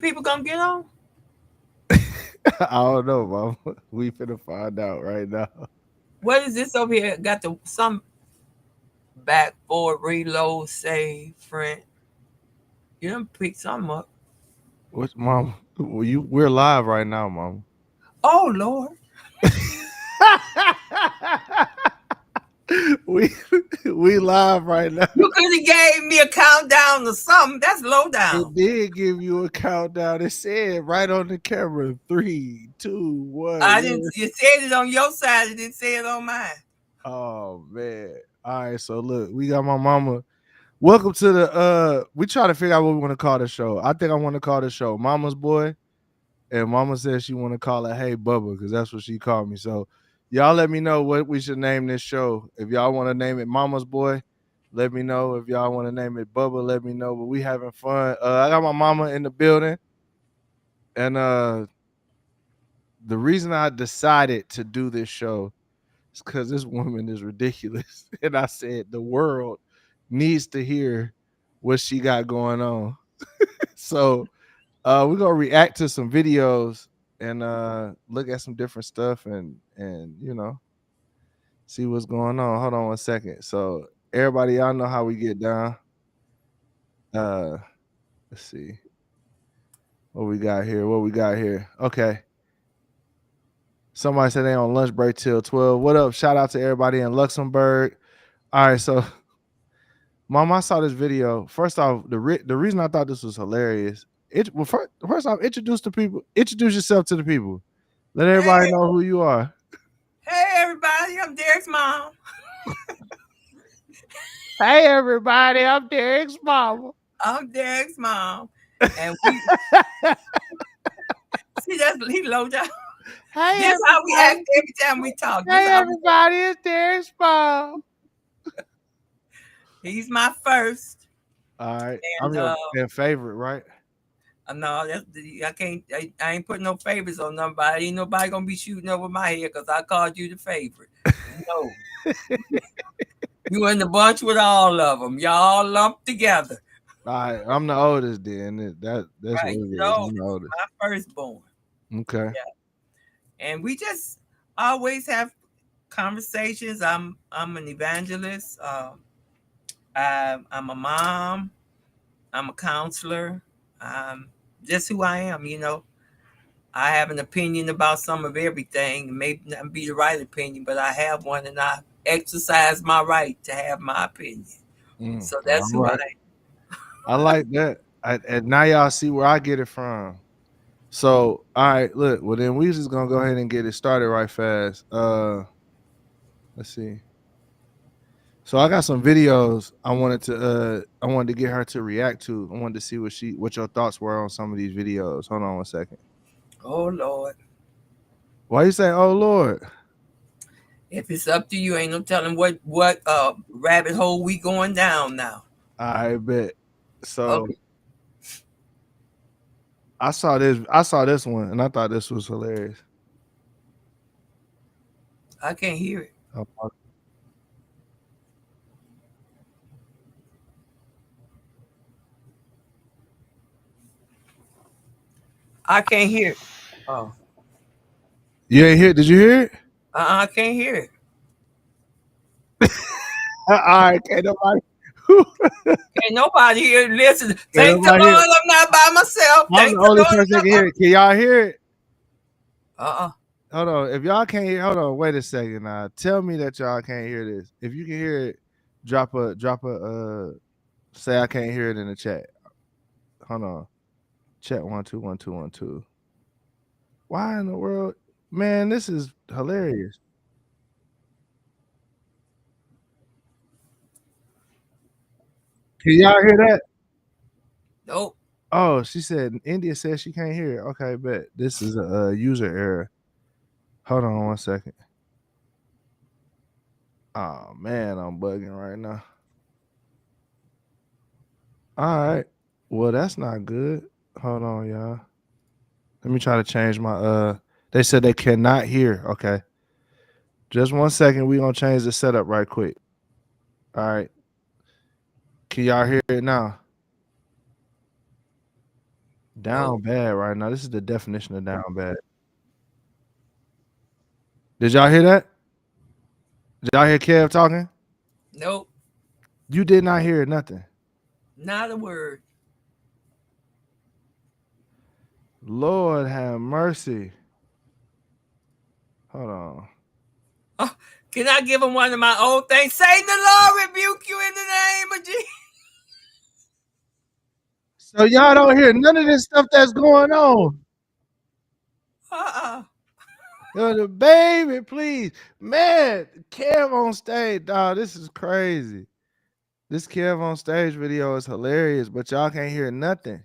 People gonna get on? I don't know, mama. We finna find out right now. What is this over here? Got the some back forward reload save friend. You done pick something up. What's mom? We're live right now, mom. Oh Lord. we we live right now. You could have gave me a countdown or something. That's low down. It did give you a countdown. It said right on the camera, three, two, I one. didn't you said it on your side, it didn't say it on mine. Oh man. All right, so look, we got my mama. Welcome to the we try to figure out what we want to call the show. I think I want to call the show Mama's Boy. And mama said she want to call it Hey Bubba, because that's what she called me. So y'all let me know what we should name this show. If y'all want to name it Mama's Boy, let me know. If y'all want to name it Bubba, let me know. But we having fun. I got my mama in the building. And the reason I decided to do this show is because this woman is ridiculous. And I said the world needs to hear what she got going on. So we're gonna react to some videos and look at some different stuff and see what's going on. Hold on one second. So everybody, y'all know how we get down. Uh let's see what we got here. What we got here. Okay. Somebody said they on lunch break till 12. What up? Shout out to everybody in Luxembourg. All right, so mom, I saw this video. First off, the reason I thought this was hilarious. First off, introduce yourself to the people. Let everybody Hey, know who you are. hey everybody, I'm Derek's mom. Hey everybody, I'm Derek's mama. I'm Derek's mom. And we see that's he low down. Hey This how we act everybody. every time we talk. This Hey how we everybody, it's Derek's mom. he's my first. All right. I'm And your favorite, right? no, that's I can't. I ain't putting no favors on nobody. Ain't nobody gonna be shooting over my head because I called you the favorite. No, you in the bunch with all of them. Y'all lumped together. All right. I'm the oldest then. That's what Right? it is. No, I'm the oldest. my firstborn. Okay. Yeah, and we just always have conversations. I'm an evangelist. I'm a mom. I'm a counselor. Um, just who I am. I have an opinion about some of everything. It may not be the right opinion, but I have one, and I exercise my right to have my opinion. So All that's who I right. am. I like that. And now y'all see where I get it from. So, all right, look. Well, then we just gonna go ahead and get it started right fast. Let's see. So I got some videos I wanted to get her to react to. I wanted to see what your thoughts were on some of these videos. Hold on one second. Oh Lord, Why you say, "Oh Lord"? if it's up to you, ain't no telling what rabbit hole we going down now. I bet. So Okay, I saw this one and I thought this was hilarious. I can't hear it. Oh, I can't hear it. Oh, you ain't hear? Did you hear it? I can't hear it. All right, can't nobody. Can't nobody here listen. Can't Thank the nobody hear Lord, it. I'm not by myself. I'm Thank the the only Lord, person that I'm can not. hear it. Can y'all hear it? Uh-uh. Hold on. If y'all can't hear, hold on. Wait a second. Now, tell me that y'all can't hear this. If you can hear it, drop a. Say I can't hear it in the chat. Hold on. Chat 1 2 1 2 1 2. Why in the world, man? This is hilarious. Can y'all hear that? Nope. Oh, she said India says she can't hear it. Okay, bet this is a user error. Hold on one second. Oh man, I'm bugging right now. All right. Well, that's not good. Hold on, y'all. Let me try to change my they said they cannot hear. Okay. Just one second. We gonna change the setup right quick. All right. Can y'all hear it now? Down Nope. bad right now. This is the definition of down bad. Did y'all hear that? Did y'all hear Kev talking? Nope. You did not hear nothing. Not a word. Lord have mercy. Hold on. Oh, can I give him one of my old things? Satan, the Lord rebuke you in the name of Jesus. So y'all don't hear none of this stuff that's going on. Uh-uh. Yo, baby, please. Man, Kev on stage, dog. This is crazy. This Kev on stage video is hilarious, but y'all can't hear nothing.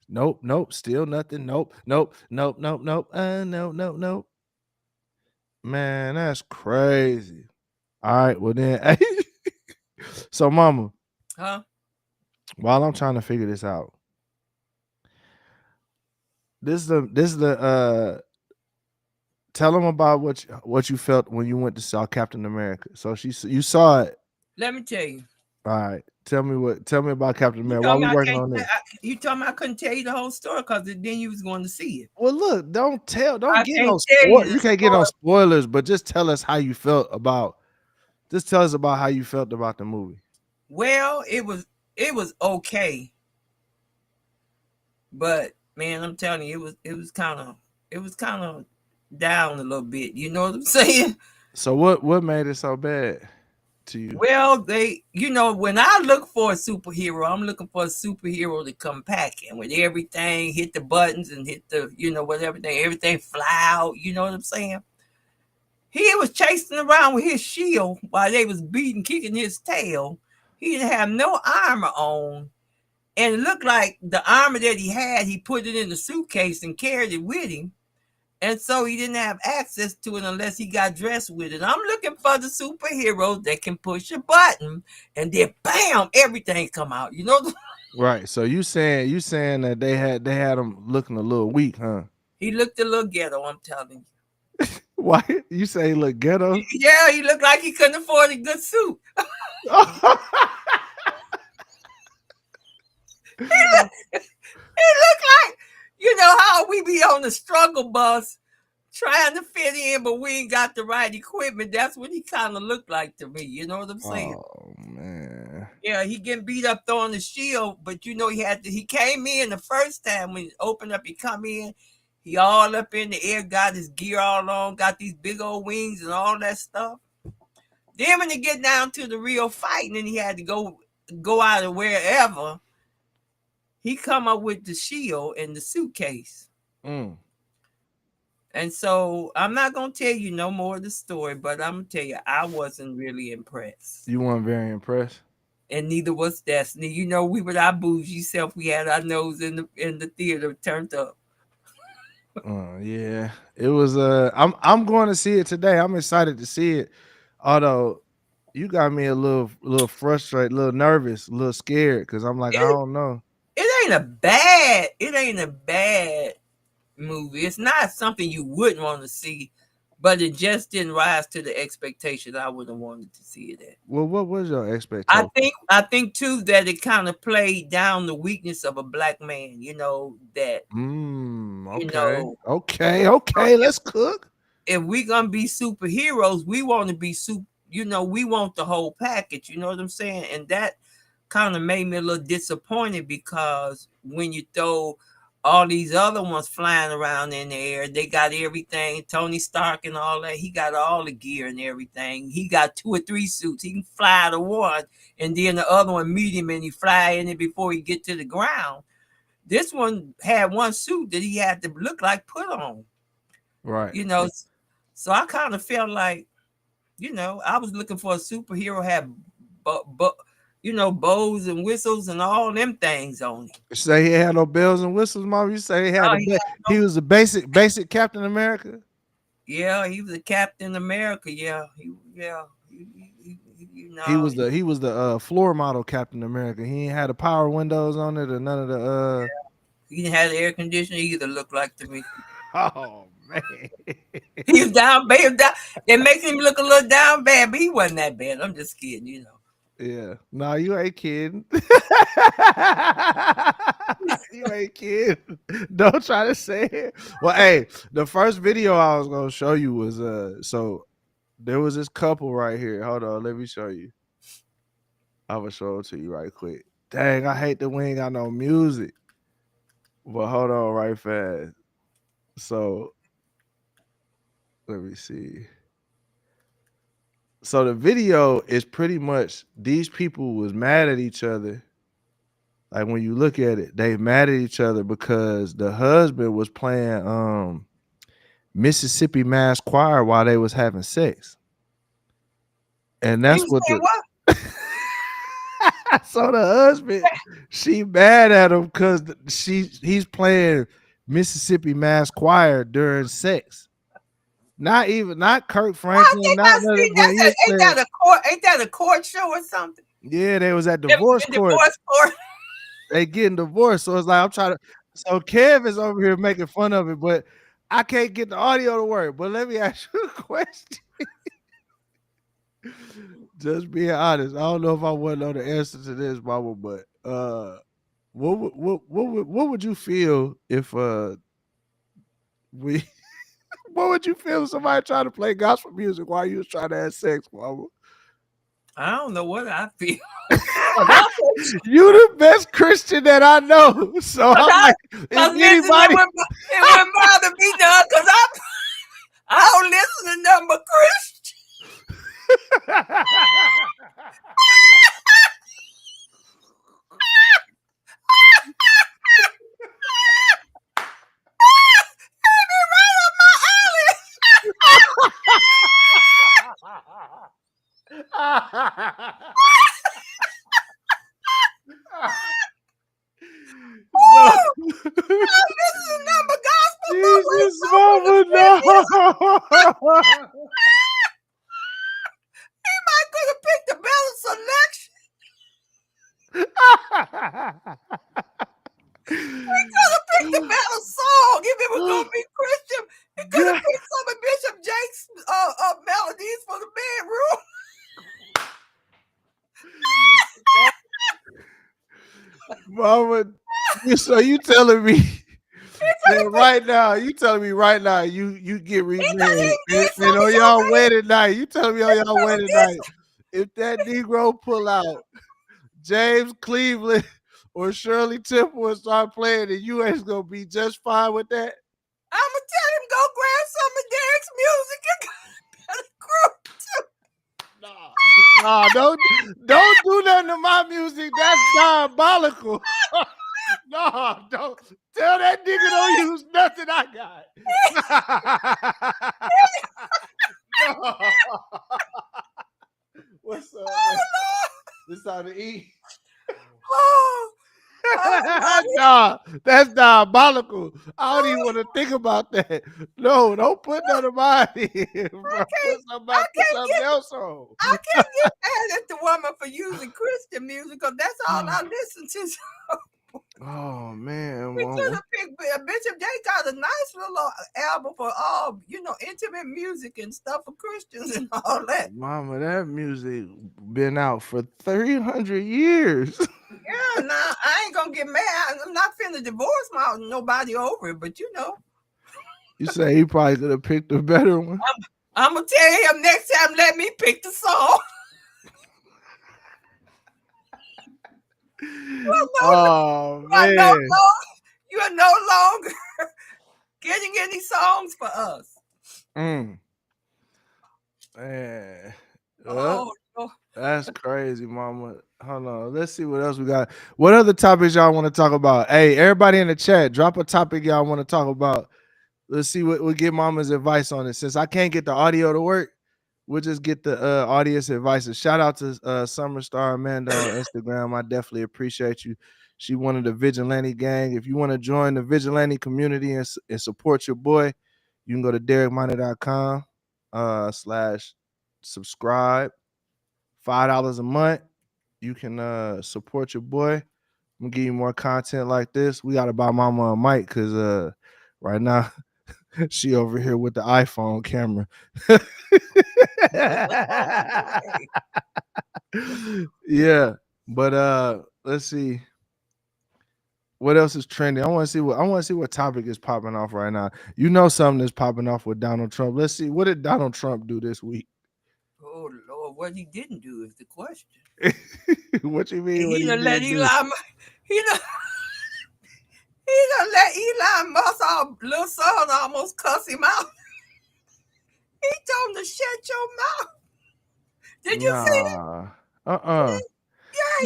Nope, nope, still nothing. Nope, nope, nope, nope, nope. Nope, nope, nope. Man, that's crazy. All right, well then. So, mama, Huh? while I'm trying to figure this out, this is the tell them about what you felt when you went to saw Captain America. So you saw it. Let me tell you. All right. Tell me about Captain You America while told me we I working can't. on this. You told me I couldn't tell you the whole story because then you was going to see it. Well, look, don't I get can't no tell you spoil. the You can't get no story. spoilers, but just tell us how you felt about. Just tell us about how you felt about the movie. Well, it was okay, but man, I'm telling you, it was kind of down a little bit. You know what I'm saying? So what made it so bad to you? Well, when I look for a superhero, I'm looking for a superhero to come packing with everything, hit the buttons and hit the, whatever everything fly out. You know what I'm saying? He was chasing around with his shield while they was beating, kicking his tail. He didn't have no armor on. And it looked like the armor that he had, he put it in the suitcase and carried it with him. And so he didn't have access to it unless he got dressed with it. I'm looking for the superheroes that can push a button and then bam, everything come out. Right. So you saying that they had him looking a little weak, huh? He looked a little ghetto, I'm telling you. Why you say he look ghetto? Yeah, he looked like he couldn't afford a good suit. He looked like, how we be on the struggle bus trying to fit in, but we ain't got the right equipment. That's what he kind of looked like to me. You know what I'm saying? Oh man. Yeah, he getting beat up throwing the shield, but he came in the first time when he opened up, he come in, he all up in the air, got his gear all on, got these big old wings and all that stuff. Then when he get down to the real fighting and he had to go out of wherever, he come up with the shield and the suitcase. Mm. And so I'm not gonna tell you no more of the story, but I'm gonna tell you I wasn't really impressed. You weren't very impressed. And neither was Destiny. We with our bougie self, we had our nose in the theater turned up. Yeah. It was I'm going to see it today. I'm excited to see it. Although you got me a little frustrated, a little nervous, a little scared because I'm like, I It, don't know. it ain't a bad movie. It's not something you wouldn't want to see, but it just didn't rise to the expectation I would have wanted to see it at. Well, what was your I expectation? think I think too that it kind of played down the weakness of a black man. That you Okay. know Okay. Okay. Let's cook. if we gonna be superheroes, we want to be we want the whole package. You know what I'm saying? And that kind of made me a little disappointed because when you throw all these other ones flying around in the air, they got everything. Tony Stark and all that, he got all the gear and everything. He got 2 or 3 suits. He can fly the one, and then the other one meet him, and he fly in it before he get to the ground. This one had one suit that he had to look like put on. Right. You know, so I kind of felt like I was looking for a superhero had, bows and whistles and all them things on him. You say he had no bells and whistles, mom. You say he had Oh, a he was a basic Captain America. yeah, he was a Captain America. Yeah, He was the floor model Captain America. He ain't had the power windows on it or none of the he didn't have the air conditioning either. Looked like to me, Oh man. he was down bad. It makes him look a little down bad, but he wasn't that bad. I'm just kidding. Yeah. No, you ain't kidding. You ain't kid. Don't try to say it. Well, hey, the first video I was gonna show you was so there was this couple right here. Hold on, let me show you. I'm gonna show it to you right quick. Dang, I hate that we ain't got no music. But hold on right fast. So let me see. So the video is pretty much these people was mad at each other. Like when you look at it, they mad at each other because the husband was playing Mississippi Mass Choir while they was having sex. And He that's was what saying the what? so the husband, she mad at him because he's playing Mississippi Mass Choir during sex. Not Kirk I Franklin, think not I none seen of, that. but he was Ain't playing. that a court? Ain't that a court show or something? Yeah, they was at It was divorce a court. divorce court. They getting divorced. So it's like I'm trying to. So Kev is over here making fun of it, but I can't get the audio to work. But let me ask you a question. Just being honest, I don't know if I want to know the answer to this, Mama, but what would you feel if we what would you feel if somebody tried to play gospel music while you was trying to have sex, Mama? I don't know what I feel. 'Cause You the best Christian that I know. So I'm like, if listen, anybody it wouldn't bother me none because I don't listen to nothing but Christian. Be right up my alley. No. Woo! I don't listen to nothing but gospel. No way, Jesus, no Mama, Christian music. no. He might could have picked the better selection. He could have picked a better song if it was going to be Christian. He could have God. picked some of Bishop Jake's melodies for the bedroom. Mama, so you telling me He could that have picked. right now, you telling me right now you get He remarried did and some of on your y'all bad. wedding night, you telling me on He y'all could have wedding did night, if that Negro pull out James Cleveland or Shirley Temple and start playing and you ain't gonna be just fine with that? I'm gonna tell him go grab some of Derek's music and better group too. Nah, nah, don't do nothing to my music. That's diabolical. No, don't tell that nigga don't use nothing I got. No. What's up, man? Oh Lord! This how to eat. Oh, oh Lord! Nah, that's diabolical. I don't even want to think about that. No, don't put none of mine in, bro. I Put can't something get else on. I can't get mad at the woman for using Christian music because that's all I listen to. Oh man, We could mama. have picked Bishop J got a nice little album for all intimate music and stuff for Christians and all that. Mama, that music been out for 300 years. Yeah, now I ain't gonna get mad. I'm not finna divorce nobody over it, but You say he probably could have picked a better one. I'm gonna tell him next time. Let me pick the song. no, Oh you are no man. longer, you are no longer getting any songs for us. Mm. Man. Oh, no. That's crazy, mama. Hold on. Let's see what else we got. What other topics y'all want to talk about? Hey, everybody in the chat, drop a topic y'all want to talk about. Let's see what we'll get mama's advice on it. Since I can't get the audio to work, we'll just get the audience advice. And shout out to Summer Star Amanda on Instagram. I definitely appreciate you. She one of the Vigilante gang. If you want to join the Vigilante community and support your boy, you can go to derekminer.com slash subscribe. $5 a month. You can support your boy. I'm gonna give you more content like this. We gotta buy mama a mic because right now she over here with the iPhone camera. Yeah, but let's see. What else is trending? I want to see what topic is popping off right now. You know something that's popping off with Donald Trump. Let's see what did Donald Trump do this week. Oh Lord, what he didn't do is the question. What you mean? What He he done let did do? He done, he done let Elon Musk, our little son, almost cuss him out. He told him to shut your mouth. Did you see it? Nah. Uh-uh.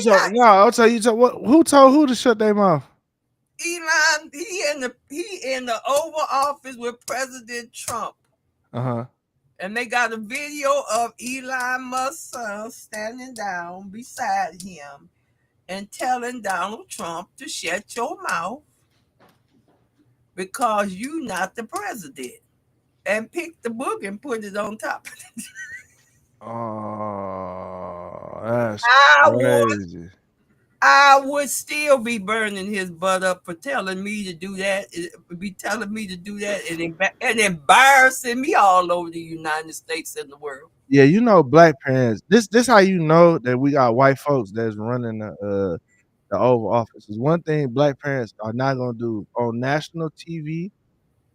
So Yeah, no, I'll tell you. So what? Who told who to shut their mouth? yeah. Elon, he in the Oval Office with President Trump, Uh huh. and they got a video of Elon Musk's son standing down beside him and telling Donald Trump to shut your mouth because you not the president. And pick the book and put it on top. Oh, that's I would crazy. I would still be burning his butt up for telling me to do that. Be telling me to do that and embarrassing me all over the United States and the world. Yeah, you know, black parents. This how you know that we got white folks that's running the Oval Office. Is one thing black parents are not gonna do on national TV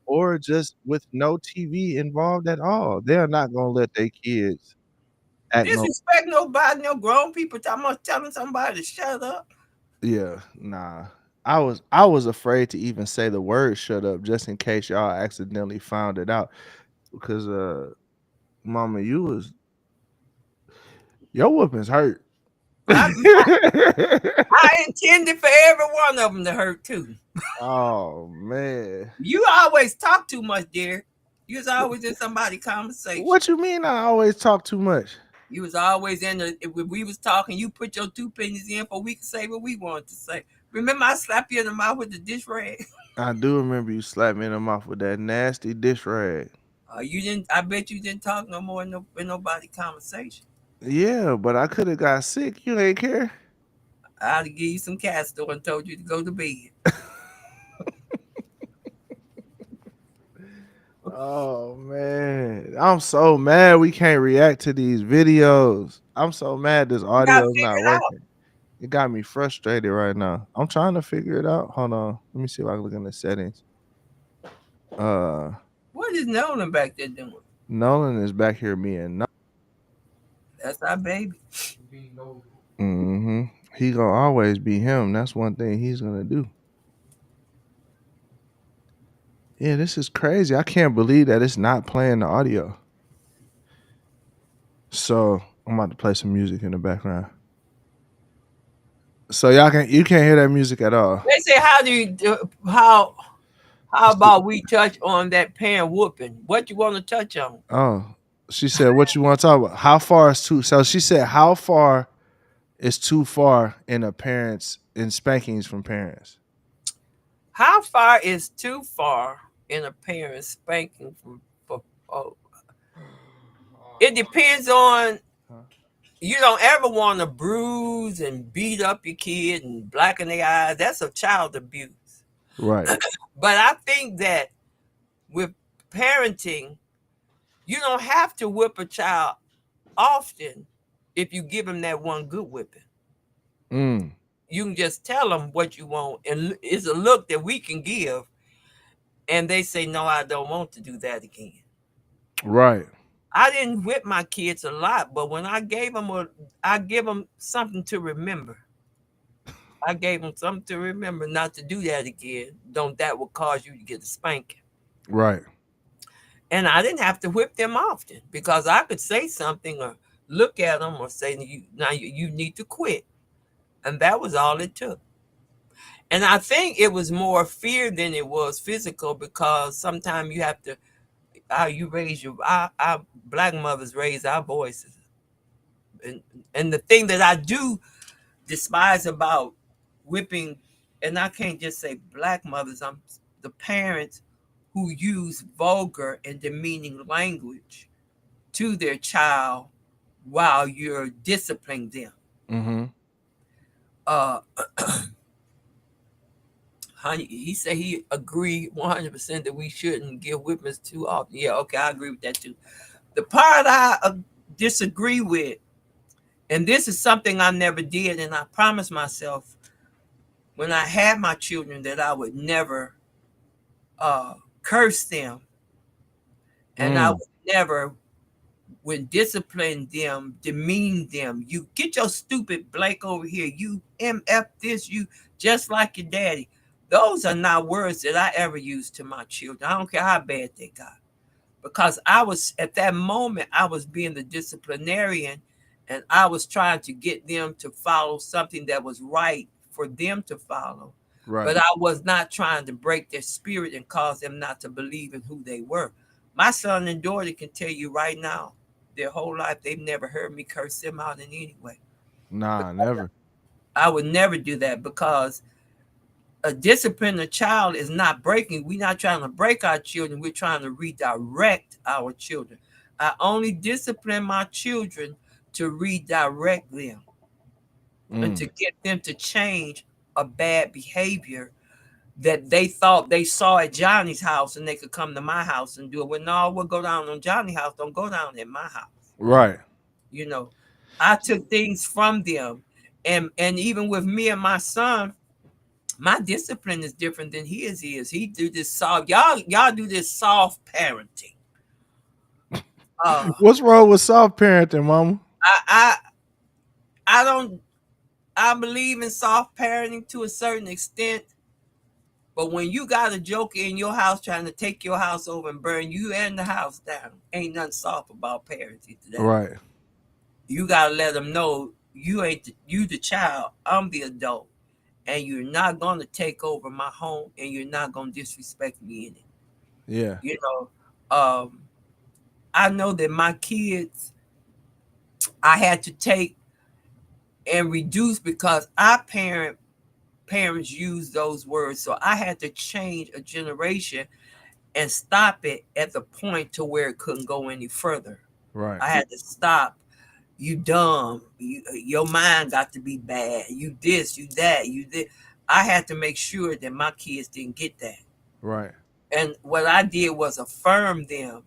or just with no TV involved at all. They are not gonna let their kids act no. Disrespect nobody, no grown people talking about telling somebody to shut up. Yeah, nah. I was afraid to even say the word "shut up" just in case y'all accidentally found it out because mama, your whoopings hurt. I, I intended for every one of them to hurt too. Oh man. You always talk too much, dear. You was always in somebody's conversation. What you mean I always talk too much? You was always in the if we was talking, you put your two pennies in for we could say what we wanted to say. Remember I slapped you in the mouth with the dish rag? I do remember you slapped me in the mouth with that nasty dish rag. You didn't I bet you didn't talk no more in, in nobody conversation. Yeah, but I could have got sick. You ain't care. I'd have give you some castor and told you to go to bed. Oh man, I'm so mad we can't react to these videos. I'm so mad this You gotta audio is not figure it out. working. It got me frustrated right now. I'm trying to figure it out. Hold on. Let me see if I can look in the settings. Uh What is Nolan back there doing? Nolan is back here being That's our baby. mm-hmm. He gonna always be him. That's one thing he's gonna do. Yeah, this is crazy. I can't believe that it's not playing the audio. So I'm about to play some music in the background. So you can't hear that music at all. They say how do you do, how about we touch on that pan whooping? What you want to touch on? Oh, she said, "What you want to talk about? How far is too?" So she said, "How far is too far in a parents in spankings from parents?" How far is too far in a parent spanking for oh, it depends on Huh? you don't ever want to bruise and beat up your kid and blacken their eyes. That's a child abuse. Right. But I think that with parenting, you don't have to whip a child often if you give them that one good whipping. Mm, You can just tell them what you want, and it's a look that we can give, and they say, "No, I don't want to do that again." right. I didn't whip my kids a lot, but when I give them something to remember. I gave them something to remember not to do that again. Don't that will cause you to get a spanking. Right. And I didn't have to whip them often because I could say something or look at them or say, you need to quit. And that was all it took. And I think it was more fear than it was physical because sometimes you have to, how you raise our black mothers raise our voices. And, and the thing that I do despise about whipping, and I can't just say black mothers, I'm the parents who use vulgar and demeaning language to their child while you're disciplining them. Mm-hmm. Uh, honey, he said he agreed 100% that we shouldn't give whippings too often. Yeah, okay, I agree with that too. The part I disagree with, and this is something I never did, and I promised myself when I had my children that I would never uh, curse them, and I Mm, would never when discipline them, demean them. You get your stupid Blake over here. You MF this, you just like your daddy. Those are not words that I ever use to my children. I don't care how bad they got. Because I was at that moment, I was being the disciplinarian and I was trying to get them to follow something that was right for them to follow. right. But I was not trying to break their spirit and cause them not to believe in who they were. My son and daughter can tell you right now, their whole life, they've never heard me curse them out in any way. But Nah, never. I would never do that because a discipline a child is not breaking. We're not trying to break our children. We're trying to redirect our children. I only discipline my children to redirect them and to Mm, get them to change a bad behavior that they thought they saw at Johnny's house and they could come to my house and do it. Well, no, we'll go down on Johnny's house. Don't go down at my house. right. You know, I took things from them. And even with me and my son, my discipline is different than his is. He do this soft. Y'all do this soft parenting. Uh, What's wrong with soft parenting, mama? I I I don't. I believe in soft parenting to a certain extent, but when you got a joker in your house trying to take your house over and burn you and the house down, ain't nothing soft about parenting today. Right. You gotta let them know you ain't you the child. I'm the adult, and you're not gonna take over my home, and you're not gonna disrespect me in it. Yeah. You know, I know that my kids, I had to take and reduce because our parents use those words. So I had to change a generation and stop it at the point to where it couldn't go any further. Right. I had to stop. You dumb. Your mind got to be bad. You this, you that, you this. I had to make sure that my kids didn't get that. Right. And what I did was affirm them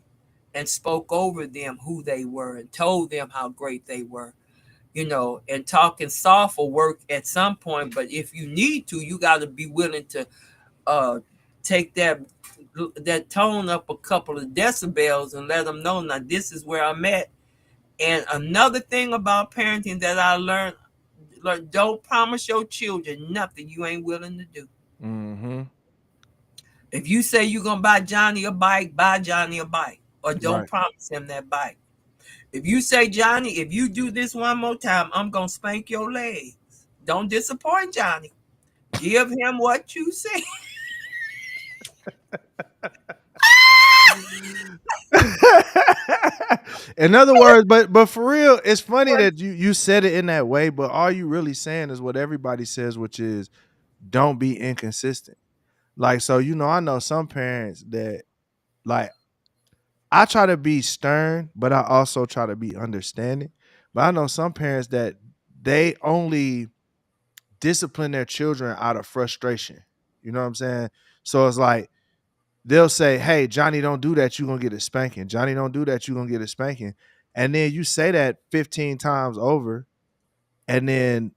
and spoke over them who they were and told them how great they were, and talking soft will work at some point, but if you need to, you got to be willing to uh take that tone up a couple of decibels and let them know now this is where I'm at. And another thing about parenting that I learned, don't promise your children nothing you ain't willing to do. Mm-hmm. If you say you're gonna buy Johnny a bike, buy Johnny a bike, or don't Right. promise him that bike. If you say, Johnny, if you do this one more time, I'm going to spank your legs. Don't disappoint Johnny. Give him what you say. In other words, but for real, it's funny that you said it in that way, but all you really saying is what everybody says, which is don't be inconsistent. Like, so I know some parents that, like, I try to be stern, but I also try to be understanding. But I know some parents that they only discipline their children out of frustration. You know what I'm saying? So it's like they'll say, "Hey, Johnny, don't do that. You're gonna get a spanking. Johnny, don't do that. You're gonna get a spanking." And then you say that 15 times over, and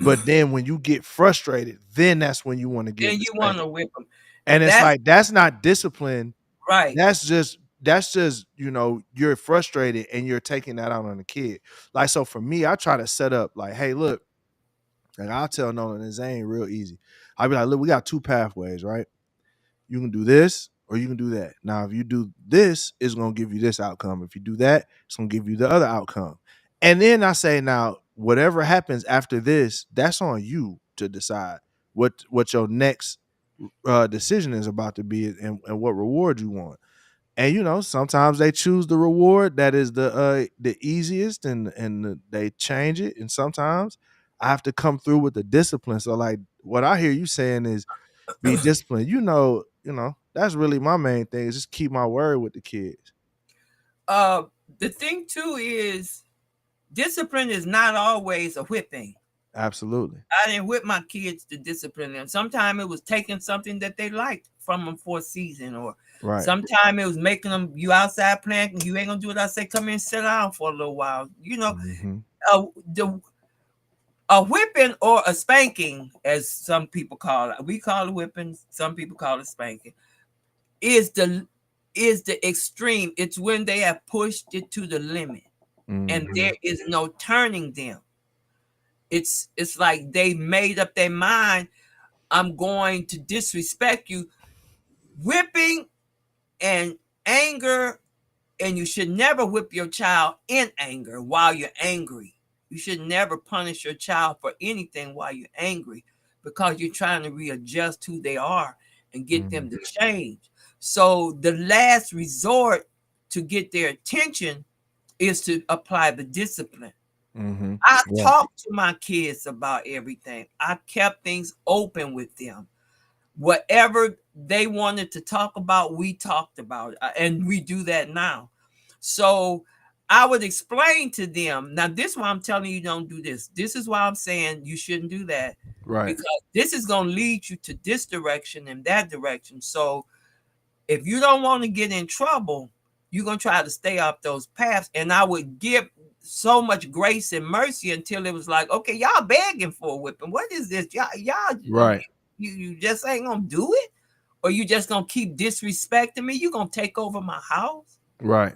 but then when you get frustrated, then that's when you want to give Then the you want to spanking. whip him. And And it's that's like that's not discipline. right. That's just you're frustrated and you're taking that out on the kid. Like, so for me, I try to set up like, hey, look, like I'll tell Nolan this ain't real easy. I'll be like, look, we got two pathways, right? You can do this or you can do that. Now, if you do this, it's gonna give you this outcome. If you do that, it's gonna give you the other outcome. And then I say, now, whatever happens after this, that's on you to decide what your next decision is about to be, and what reward you want. And sometimes they choose the reward that is the easiest, and they change it. And sometimes I have to come through with the discipline. So, like, what I hear you saying is be disciplined. That's really my main thing, is just keep my word with the kids. uh the thing too is discipline is not always a whipping. Absolutely. I didn't whip my kids to discipline them. Sometimes it was taking something that they liked from them for a season, or Right. sometimes it was making them you outside playing. You ain't gonna do what I say. Come in, and sit down for a little while. Hmm. Uh, the A whipping or a spanking, as some people call it, we call it whipping, some people call it spanking, is the extreme. It's when they have pushed it to the limit and Mm-hmm. there is no turning them. It's like they made up their mind, I'm going to disrespect you. Whipping and anger, and you should never whip your child in anger while you're angry. You should never punish your child for anything while you're angry, because you're trying to readjust who they are and get them to change. So the last resort to get their attention is to apply the discipline. Mm-hmm. I Right. talked to my kids about everything. I kept things open with them. Whatever they wanted to talk about, we talked about it, and we do that now. So I would explain to them. Now, this is why I'm telling you don't do this. This is why I'm saying you shouldn't do that, Right. because this is going to lead you to this direction and that direction. So if you don't want to get in trouble, you're going to try to stay off those paths. And I would give so much grace and mercy until it was like, okay, y'all begging for a whipping. What is this? Y'all, Right. you just ain't going to do it? Or you just going to keep disrespecting me? You going to take over my house? Right.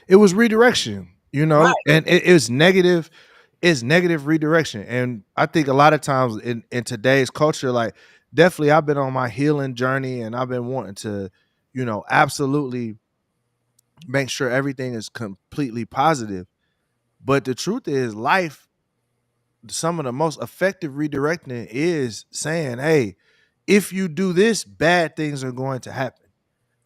It was redirection, Right, and it's negative. It's negative redirection, and I think a lot of times in today's culture, like definitely, I've been on my healing journey, and I've been wanting to, absolutely make sure everything is completely positive. But the truth is, life, some of the most effective redirecting is saying, "Hey, if you do this, bad things are going to happen."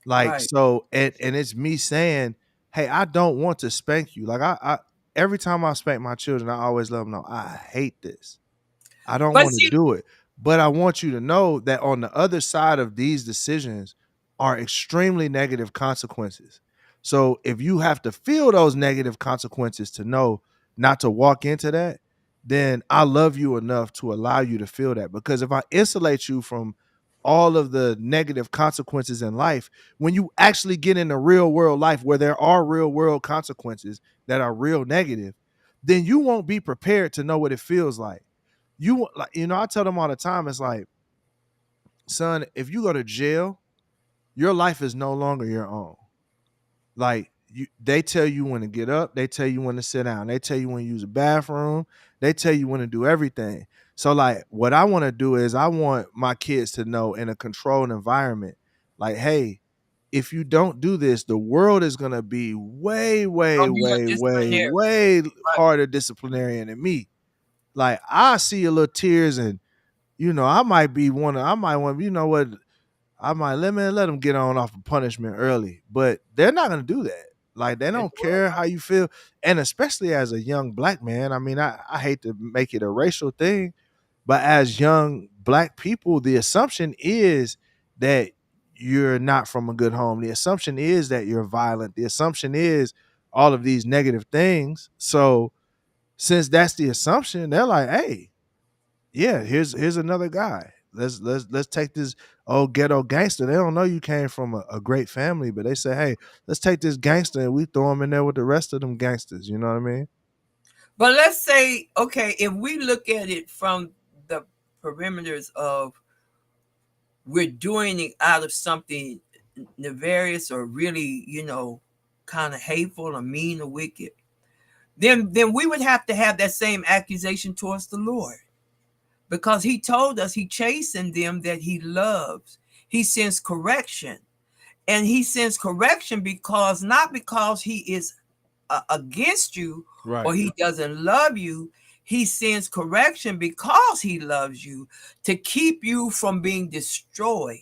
Like right. so, and it's me saying, "Hey, I don't want to spank you." Like I every time I spank my children, I always let them know I hate this. I don't But want to see, do it. But I want you to know that on the other side of these decisions are extremely negative consequences. So if you have to feel those negative consequences to know not to walk into that, then I love you enough to allow you to feel that. Because if I insulate you from all of the negative consequences in life, when you actually get in the real world life where there are real world consequences that are real negative, then you won't be prepared to know what it feels like. You like, I tell them all the time, it's like, son, if you go to jail, your life is no longer your own. Like they tell you when to get up, they tell you when to sit down, they tell you when to use a bathroom, they tell you when to do everything. So like what I want to do is I want my kids to know in a controlled environment, like, hey, if you don't do this, the world is gonna be way, way, gonna be a way, way, disciplinary. way Right. harder disciplinarian than me. Like I see your little tears and I might be one. I might want. You know what? I might let them get on off of punishment early, but they're not gonna do that. Like they And don't care how you feel, and especially as a young black man. I mean, I hate to make it a racial thing, but as young black people, the assumption is that you're not from a good home. The assumption is that you're violent. The assumption is all of these negative things. So since that's the assumption, they're like, hey, yeah, here's another guy. Let's take this old ghetto gangster. They don't know you came from a great family, but they say, hey, let's take this gangster and we throw him in there with the rest of them gangsters. You know what I mean? but let's say, okay, if we look at it from the perimeters of we're doing it out of something nefarious or really, kind of hateful or mean or wicked, then we would have to have that same accusation towards the Lord, because he told us he chastened them that he loves. He sends correction, and he sends correction because not because he is against you or Right. he doesn't love you. He sends correction because he loves you, to keep you from being destroyed.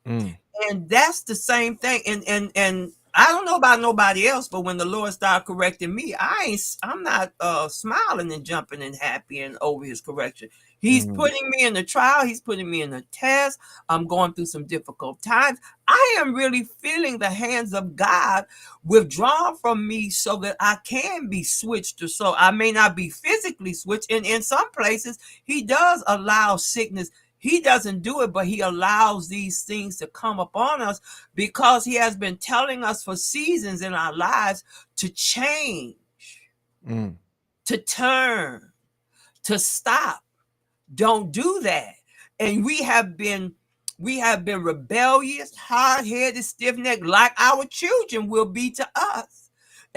Mm, And that's the same thing. And I don't know about nobody else, but when the Lord started correcting me, I'm not smiling and jumping and happy and over his correction. He's mm, putting me in the trial, he's putting me in the test. I'm going through some difficult times. I am really feeling the hands of God withdrawn from me so that I can be switched, or so I may not be physically switched. And in some places, he does allow sickness. He doesn't do it, but he allows these things to come upon us because he has been telling us for seasons in our lives to change, mm, to turn. to stop. Don't do that. And we have been rebellious, hard-headed, stiff-necked, like our children will be to us.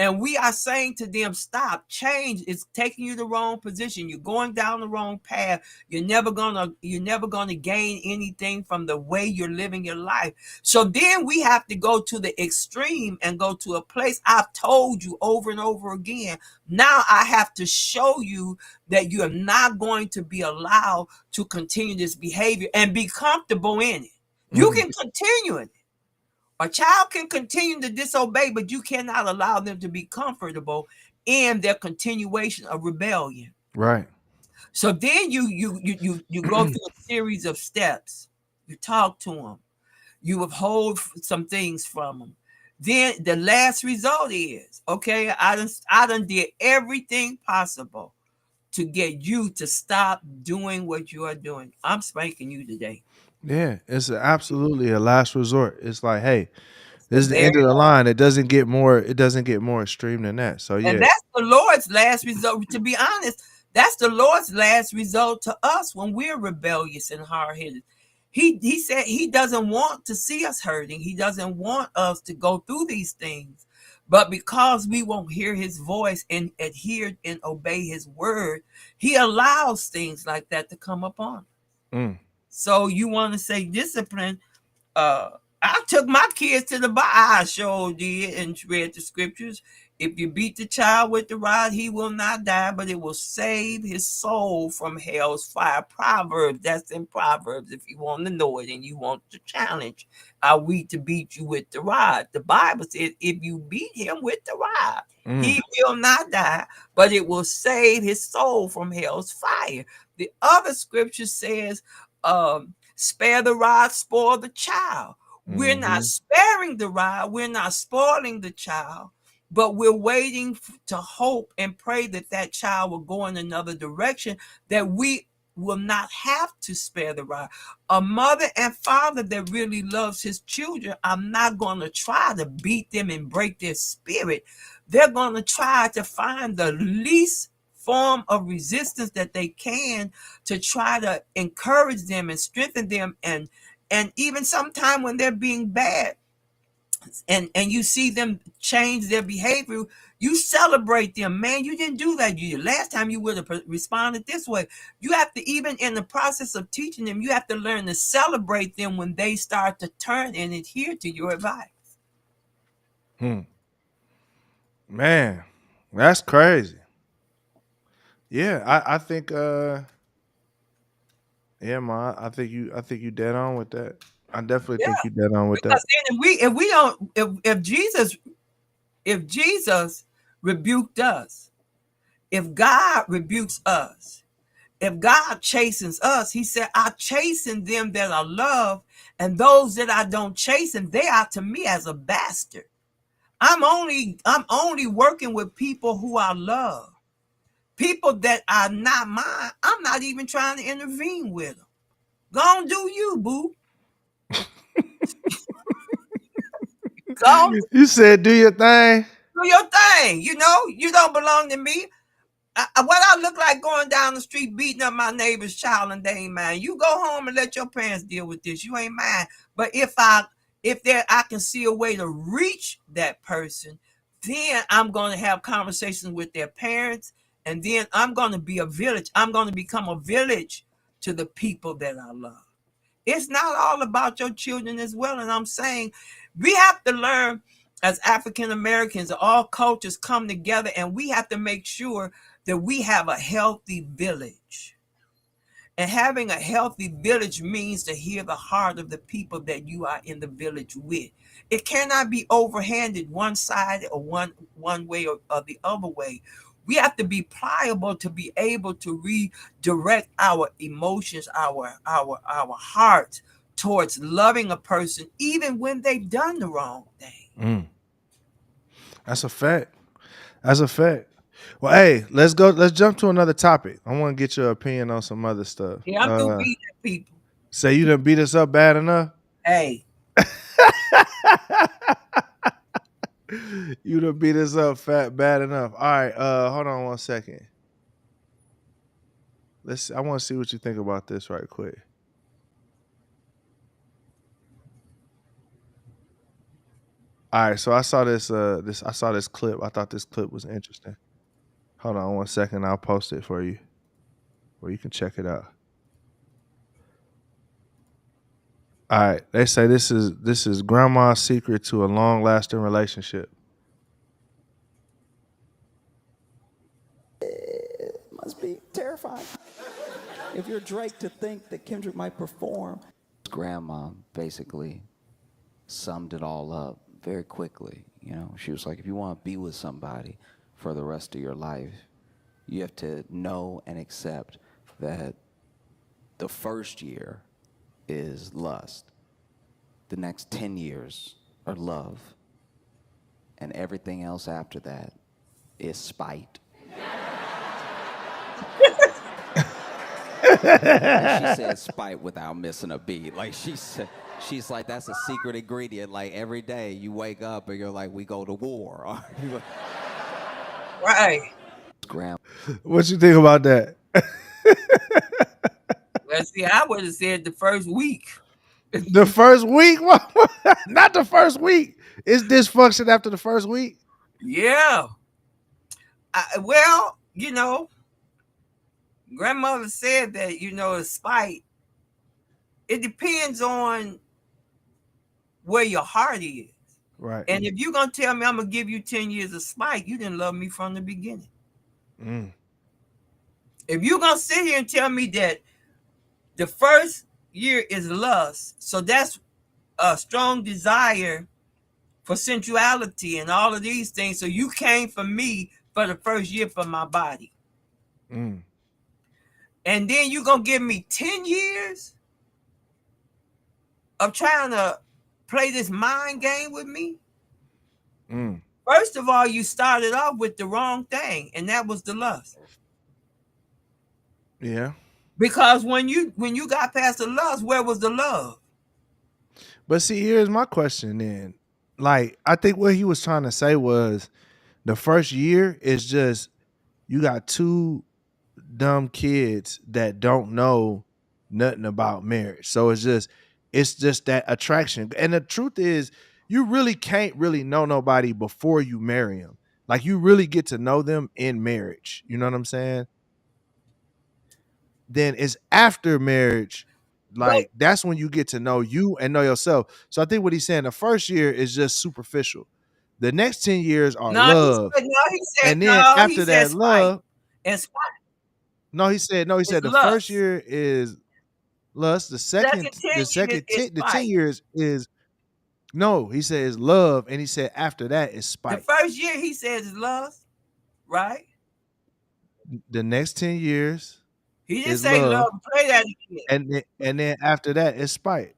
And we are saying to them, stop, change. It's taking you the wrong position. You're going down the wrong path. You're never gonna gain anything from the way you're living your life. So then we have to go to the extreme and go to a place I've told you over and over again. Now I have to show you that you are not going to be allowed to continue this behavior and be comfortable in it. You Mm. can continue it. A child can continue to disobey, but you cannot allow them to be comfortable in their continuation of rebellion. Right. So then you go through a series of steps. You talk to them. You withhold some things from them. Then the last result is, okay, I done did everything possible to get you to stop doing what you are doing. I'm spanking you today. Yeah, it's absolutely a last resort. It's like, hey, It's this the is the very end of the line. It doesn't get more extreme than that. So And yeah. that's the Lord's last result. To be honest, that's the Lord's last result to us when we're rebellious and hard headed. He said he doesn't want to see us hurting. He doesn't want us to go through these things. But because we won't hear his voice and adhere and obey his word, he allows things like that to come upon us. Mm. So you want to say discipline, uh I took my kids to the Bible. I sure did and read the scriptures. If you beat the child with the rod, he will not die, but it will save his soul from hell's fire. Proverbs, that's in Proverbs. If you want to know it and you want to challenge, are we to beat you with the rod? The Bible says if you beat him with the rod, Mm. he will not die, but it will save his soul from hell's fire. The other scripture says, spare the rod, spoil the child. We're not Mhm. sparing the rod, we're not spoiling the child, but we're waiting to hope and pray that that child will go in another direction, that we will not have to spare the rod. A mother and father that really loves his children are not going to try to beat them and break their spirit. They're going to try to find the least form of resistance that they can to try to encourage them and strengthen them, and even sometime when they're being bad and you see them change their behavior, you celebrate them. Man, you didn't do that. You last time you would have responded this way. You have to, even in the process of teaching them, you have to learn to celebrate them when they start to turn and adhere to your advice. Hmm. Man, that's crazy. Yeah, I think yeah, man, I think you dead on with that. I definitely Yeah, think you dead on with that. because then if we don't if Jesus rebuked us, if God rebukes us, if God chastens us, he said, I chasten them that I love, and those that I don't chasten, they are to me as a bastard. I'm only working with people who I love. People that are not mine, I'm not even trying to intervene with them. Go on, do you, boo. Go on, You said do your thing. do your thing. You don't belong to me. What I look like going down the street beating up my neighbor's child and they ain't mine. You go home and let your parents deal with this. You ain't mine. But if I can see a way to reach that person, then I'm going to have conversations with their parents, and then I'm going to be a village. I'm going to become a village to the people that I love. It's not all about your children as well. And I'm saying we have to learn, as African Americans, all cultures come together, and we have to make sure that we have a healthy village. And having a healthy village means to hear the heart of the people that you are in the village with. It cannot be overhanded one side or one way or the other way. We have to be pliable to be able to redirect our emotions, our hearts towards loving a person even when they've done the wrong thing. Mm. That's a fact. That's a fact. Well, hey, let's go. Let's jump to another topic. I want to get your opinion on some other stuff. Yeah, I'm through beating at people. Say you done beat us up bad enough. Hey, You done beat us up bad enough. All right, hold on one second. let's. I want to see what you think about this right quick. All right, so I saw this. I saw this clip. I thought this clip was interesting. Hold on 1 second. I'll post it for you, where you can check it out. All right, they say this is grandma's secret to a long lasting relationship. Must be terrifying. If you're Drake, to think that Kendrick might perform. Grandma basically summed it all up very quickly. You know, she was like, if you want to be with somebody for the rest of your life, you have to know and accept that the first year is lust, the next 10 years are love, and everything else after that is spite. And she said spite without missing a beat. Like she said, she's like, that's a secret ingredient. Like every day you wake up and you're like, we go to war. Right. Grandma. What you think about that? Well, see, I would have said the first week. The first week, not the first week. It's dysfunction after the first week. Yeah. Well, grandmother said that, spite, it depends on where your heart is. Right. And if you're going to tell me I'm going to give you 10 years of spite, you didn't love me from the beginning. Mm. If you're going to sit here and tell me that the first year is lust, so that's a strong desire for sensuality and all of these things. So you came for me for the first year for my body. Mm. And then you're going to give me 10 years of trying to play this mind game with me? Mm. First of all, you started off with the wrong thing, and that was the lust. Yeah. Because when you got past the lust, where was the love? But see, here's my question then. Like, I think what he was trying to say was the first year is just you got two dumb kids that don't know nothing about marriage. So it's just that attraction. And the truth is, you really can't really know nobody before you marry them. Like you really get to know them in marriage. You know what I'm saying? Then it's after marriage, But like that's when you get to know you and know yourself. So I think what he's saying, the first year is just superficial. The next 10 years are no, he love. said no. He said And then no. He after said that spite, love, and spite no, he said is the first lust. year is lust. The Second second, 10 years is the 10 spite. years is no, he says love, and he said after that is The spite. first year he says is lust, right? The next 10 years He didn't is say love. love, Play that again. and then after that is spite.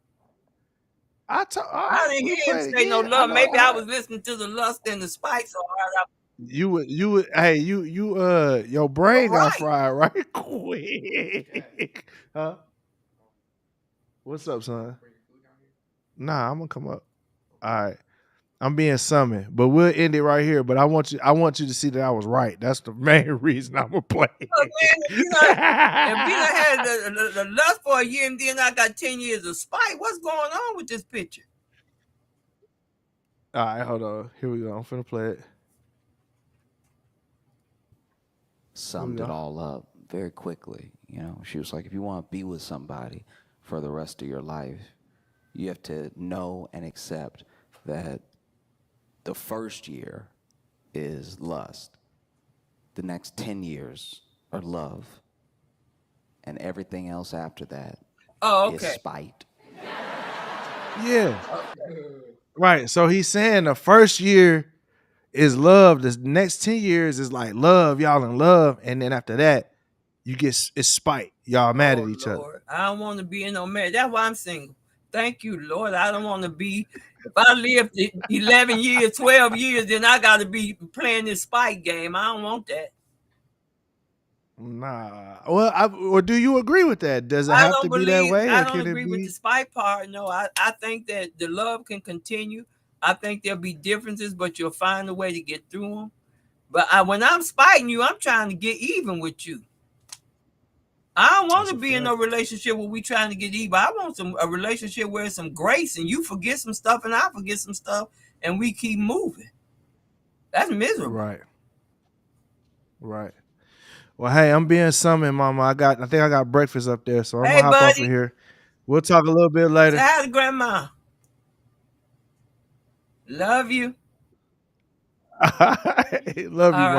All I right, didn't we'll hear him play it say no again. I love. know. Maybe I was listening to the lust and the spite so hard. You would hey your All brain got right. fried right quick. Huh? What's up, son? Nah, I'm gonna come up. All right. I'm being summoned, but we'll end it right here. But I want you to see that I was right. That's the main reason I'm gonna play Look, it. man, if you done had the lust for a year and then I got 10 years of spite, what's going on with this picture? All right, hold on. Here we go. I'm finna play it. Here we Summed it go. all up very quickly. You know, she was like, if you want to be with somebody for the rest of your life, you have to know and accept that the first year is lust, the next 10 years are love, and everything else after that Oh, is okay. spite. Yeah. Right. So he's saying the first year is love. The next 10 years is like love, y'all in love. And then after that, it's spite. Y'all mad Oh, at each other. Lord. I don't want to be in no marriage. That's why I'm single. Thank you, Lord. I don't want to be. If I lived 11 years, 12 years, then I got to be playing this spite game. I don't want that. Nah. Well, or do you agree with that? Does it I have don't to be that believe, way, I or don't can it agree with the be? spite part. No, I think that the love can continue. I think there'll be differences, but you'll find a way to get through them. But when I'm spiting you, I'm trying to get even with you. I don't want That's to a be in fact. no relationship where we trying to get even. I want a relationship where it's some grace and you forget some stuff and I forget some stuff and we keep moving. That's miserable. Right. Right. Well, hey, I'm being summoned, Mama. I think I got breakfast up there, so I'm Hey, gonna hop off buddy, of here. We'll talk a little bit say later. hi to grandma. Love you. Love you, All Mama. right.